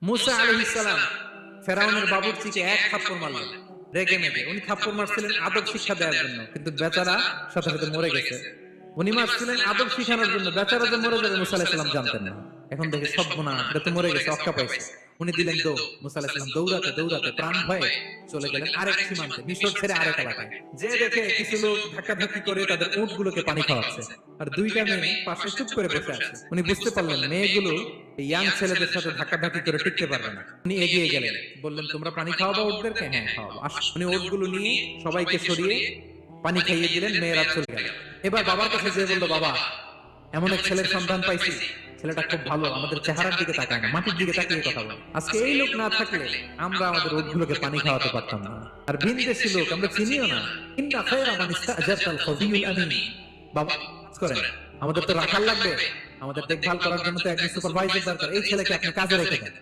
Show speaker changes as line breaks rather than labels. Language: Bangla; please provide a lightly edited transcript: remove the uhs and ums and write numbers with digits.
মুসা আলাইহিস সালাম ফেরাউনের বাবুর্চিকে এক থাপ্পড় মারলেন রেগে মেগে। উনি থাপ্পড় মারছিলেন আদব শিক্ষা দেওয়ার জন্য, কিন্তু বেচারা সাথে সাথে মরে গেছে। উনি মারছিলেন আদব শিখানোর জন্য, বেচারা যে মরে যাবে মুসা আলাইহিস সালাম জানতেন না। এখন দেখে সর্বনাশ, এটা তো মরে গেছে, অক্কা পাইছে। উনি দিলেন দৌড়। মুসা আলাইহিস সালাম দৌড়াতে দৌড়াতে প্রাণ ভয়ে চলে গেলেন আরেক সীমান্তে, মিশর ছেড়ে আরেক এলাকায়। যে দেখে কিছু লোক ধাক্কাধাক্কি করে তাদের উটগুলোকে পানি খাওয়াচ্ছে, আর দুইটা মেয়ে পাশে চুপ করে বসে আছে। উনি বুঝতে পারলেন মেয়েগুলো ইয়াং ছেলেদের সাথে ধাক্কাধাক্কি করে টিকতে পারবে না। উনি এগিয়ে গেলেন, বললেন তোমরা পানি খাওয়াবো উটদেরকে? হ্যাঁ খাওয়াবো। উনি উটগুলো নিয়ে সবাইকে সরিয়ে পানি খাইয়ে দিলেন, মেয়েরা চলে গেল। এবার বাবার কাছে যেয়ে বললো, বাবা এমন এক ছেলের সন্ধান পাইছি, ছেলেটা খুব ভালো, আমাদের চেহারার দিকে তাকায় না, মাটির দিকে তাকিয়ে কথা বলে। আজকে এই লোক না থাকলে আমরা আমাদের উটগুলোকে পানি খাওয়াতে পারতাম না। আর ভিনদেশী লোক, আমরা চিনিও না। ইন্না খায়রা মান ইস্তাজারতাল কবিয়ুল আমিন। বাবা করেন, আমাদের তো রাখাল লাগবে, আমাদের দেখভাল করার জন্য তো একজন সুপারভাইজার দরকার। এই ছেলেকে আপনি কাজে রেখে দেন।